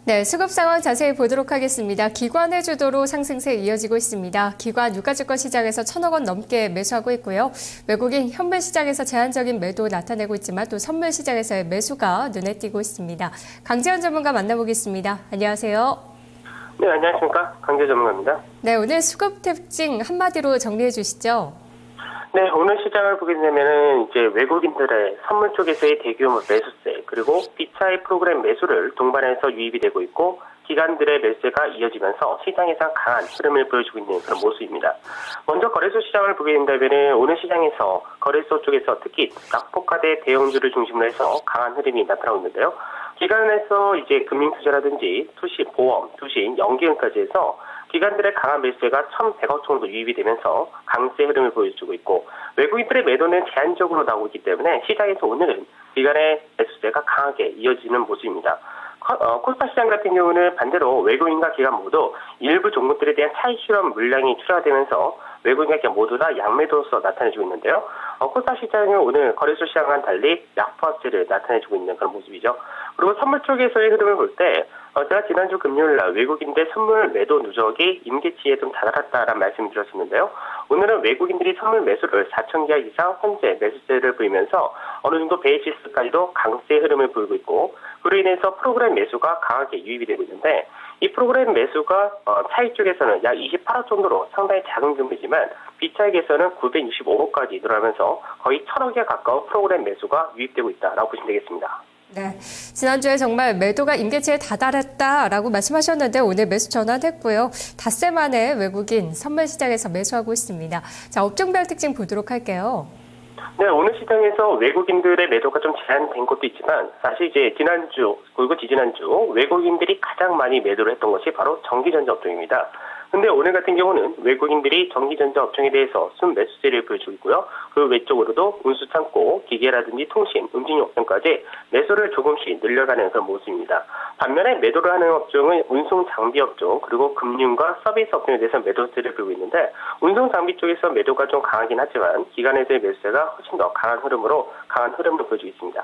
네, 수급 상황 자세히 보도록 하겠습니다. 기관의 주도로 상승세 이어지고 있습니다. 기관 유가증권 시장에서 1,000억 원 넘게 매수하고 있고요. 외국인 현물 시장에서 제한적인 매도 나타내고 있지만 또 선물 시장에서의 매수가 눈에 띄고 있습니다. 강재현 전문가 만나보겠습니다. 안녕하세요. 네, 안녕하십니까. 강재 전문가입니다. 네, 오늘 수급 특징 한마디로 정리해 주시죠. 네, 오늘 시장을 보게 되면은 이제 외국인들의 선물 쪽에서의 대규모 매수세, 그리고 B차의 프로그램 매수를 동반해서 유입이 되고 있고, 기관들의 매수세가 이어지면서 시장에서 강한 흐름을 보여주고 있는 그런 모습입니다. 먼저 거래소 시장을 보게 된다면은 오늘 시장에서 거래소 쪽에서 특히 낙폭화대 대형주를 중심으로 해서 강한 흐름이 나타나고 있는데요. 기관에서 이제 금융투자라든지 투시, 보험, 투신, 연기금까지 해서 기관들의 강한 매수세가 1,100억 정도 유입이 되면서 강세 흐름을 보여주고 있고, 외국인들의 매도는 제한적으로 나오고 있기 때문에 시장에서 오늘은 기관의 매수세가 강하게 이어지는 모습입니다. 코스타 시장 같은 경우는 반대로 외국인과 기관 모두 일부 종목들에 대한 차익 실현 물량이 출하되면서 외국인과 기관 모두 다 양매도로서 나타내주고 있는데요. 코스타 시장은 오늘 거래소 시장과는 달리 약포화세를 나타내주고 있는 그런 모습이죠. 그리고 선물 쪽에서의 흐름을 볼 때 제가 지난주 금요일날 외국인들 선물 매도 누적이 임계치에 좀 다다랐다라는 말씀을 드렸었는데요. 오늘은 외국인들이 선물 매수를 4,000개 이상 현재 매수세를 보이면서 어느 정도 베이시스까지도 강세 흐름을 보이고 있고, 그로 인해서 프로그램 매수가 강하게 유입이 되고 있는데, 이 프로그램 매수가 차익 쪽에서는 약 28억 정도로 상당히 작은 규모이지만 B차익에서는 965억까지 늘어나면서 거의 1,000억에 가까운 프로그램 매수가 유입되고 있다라고 보시면 되겠습니다. 네, 지난주에 정말 매도가 임계치에 다다랐다라고 말씀하셨는데 오늘 매수 전환했고요. 닷새 만에 외국인 선물 시장에서 매수하고 있습니다. 자, 업종별 특징 보도록 할게요. 네, 오늘 시장에서 외국인들의 매도가 좀 제한된 것도 있지만 사실 이제 지난주 그리고 지지난주 외국인들이 가장 많이 매도를 했던 것이 바로 전기전자 업종입니다. 근데 오늘 같은 경우는 외국인들이 전기전자 업종에 대해서 순매수세를 보여주고 있고요. 그 외쪽으로도 운수창고, 기계라든지 통신, 음식료 업종까지 매수를 조금씩 늘려가는 그런 모습입니다. 반면에 매도를 하는 업종은 운송장비 업종, 그리고 금융과 서비스 업종에 대해서 매도세를 보이고 있는데, 운송장비 쪽에서 매도가 좀 강하긴 하지만 기관에서의 매수세가 훨씬 더 강한 흐름을 보여주고 있습니다.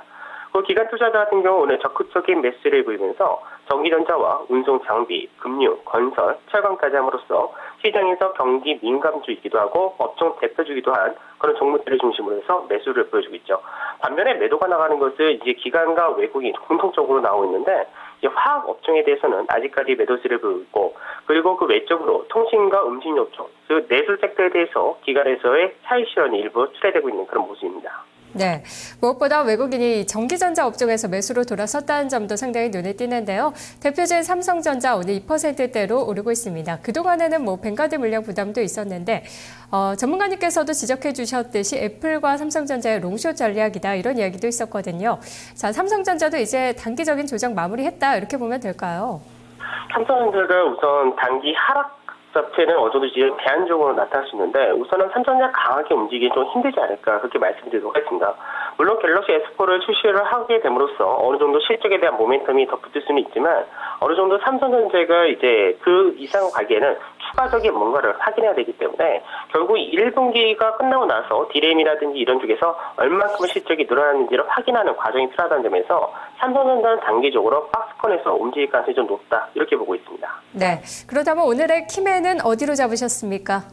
기관 투자자 같은 경우 오늘 적극적인 매수를 보이면서 전기전자와 운송장비, 금융, 건설, 철강까지 함으로써 시장에서 경기 민감주이기도 하고 업종 대표주기도 한 그런 종목들을 중심으로 해서 매수를 보여주고 있죠. 반면에 매도가 나가는 것은 이제 기관과 외국인 공통적으로 나오고 있는데, 화학 업종에 대해서는 아직까지 매도세를 보이고 있고, 그리고 그 외적으로 통신과 음식료 업종, 즉 내수 섹터에 대해서 기관에서의 차익 실현이 일부 출해되고 있는 그런 모습입니다. 네, 무엇보다 외국인이 전기전자 업종에서 매수로 돌아섰다는 점도 상당히 눈에 띄는데요. 대표주인 삼성전자 오늘 2%대로 오르고 있습니다. 그동안에는 뱅가드 물량 부담도 있었는데 전문가님께서도 지적해 주셨듯이 애플과 삼성전자의 롱숏 전략이다 이런 이야기도 있었거든요. 자, 삼성전자도 이제 단기적인 조정 마무리했다 이렇게 보면 될까요? 삼성전자가 우선 단기 하락 자체는 어느 정도 지금 제한적으로 나타날 수 있는데, 우선은 삼성전자 강하게 움직이기 좀 힘들지 않을까 그렇게 말씀드리도록 하겠습니다. 물론 갤럭시 S4를 출시를 하게 됨으로써 어느 정도 실적에 대한 모멘텀이 더 붙을 수는 있지만, 어느 정도 삼성전자가 이제 그 이상 가기에는 추가적인 뭔가를 확인해야 되기 때문에 결국 1분기가 끝나고 나서 디램이라든지 이런 쪽에서 얼마큼 실적이 늘어났는지를 확인하는 과정이 필요하다는 점에서 삼성전자는 단기적으로 박스권에서 움직일 가능성이 좀 높다 이렇게 보고 있습니다. 네, 그렇다면 오늘의 키맨은 어디로 잡으셨습니까?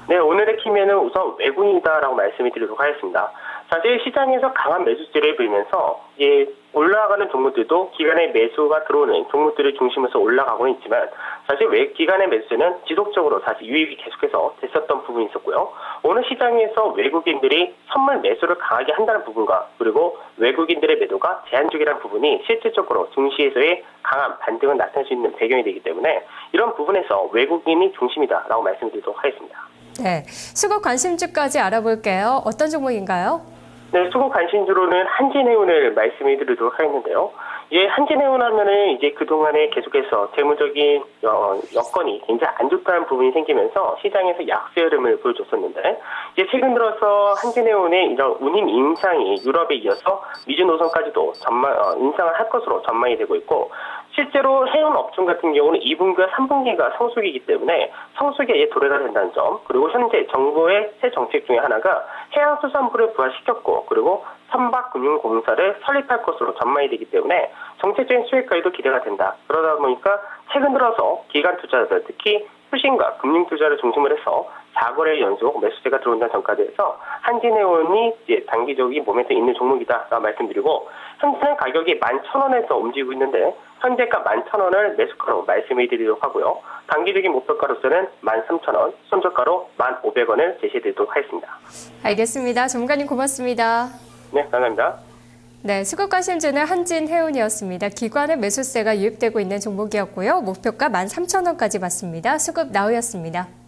네, 오늘의 키맨은 우선 외국인이다라고 말씀을 드리도록 하겠습니다. 사실 시장에서 강한 매수세를 보이면서 올라가는 종목들도 기관의 매수가 들어오는 종목들을 중심으로 올라가고 있지만, 사실 기관의 매수세는 지속적으로 사실 유입이 계속해서 됐었던 부분이 있었고요. 오늘 시장에서 외국인들이 선물 매수를 강하게 한다는 부분과, 그리고 외국인들의 매도가 제한적이라는 부분이 실질적으로 증시에서의 강한 반등을 나타낼 수 있는 배경이 되기 때문에 이런 부분에서 외국인이 중심이다라고 말씀드리도록 하겠습니다. 네, 수급 관심주까지 알아볼게요. 어떤 종목인가요? 네, 수급 관심주로는 한진해운을 말씀해 드리도록 하겠는데요. 한진해운 하면은 이제 그동안에 계속해서 재무적인 여건이 굉장히 안 좋다는 부분이 생기면서 시장에서 약세 흐름을 보여줬었는데, 이제 최근 들어서 한진해운의 이런 운임 인상이 유럽에 이어서 미주 노선까지도 인상을 할 것으로 전망이 되고 있고, 실제로 해운 업종 같은 경우는 2분기와 3분기가 성수기이기 때문에 성수기에 도래가 된다는 점, 그리고 현재 정부의 새 정책 중에 하나가 해양수산부를 부활시켰고 그리고 선박금융공사를 설립할 것으로 전망이 되기 때문에 정책적인 수익까지도 기대가 된다. 그러다 보니까 최근 들어서 기관 투자자들 특히 수신과 금융 투자를 중심으로 해서 4거래 연속 매수세가 들어온다는 전까지해서 한진해운이 이제 단기적인 모멘텀 있는 종목이다라고 말씀드리고 현재는 가격이 11,000원에서 움직이고 있는데 현재가 11,000원을 매수가로 말씀해 드리도록 하고요. 단기적인 목표가로서는 13,000원, 손절가로 1,500원을 제시해드리도록 하겠습니다. 알겠습니다. 전문가님 고맙습니다. 네, 감사합니다. 네, 수급관심주는 한진해운이었습니다. 기관의 매수세가 유입되고 있는 종목이었고요. 목표가 13,000원까지 맞습니다. 수급 나우였습니다.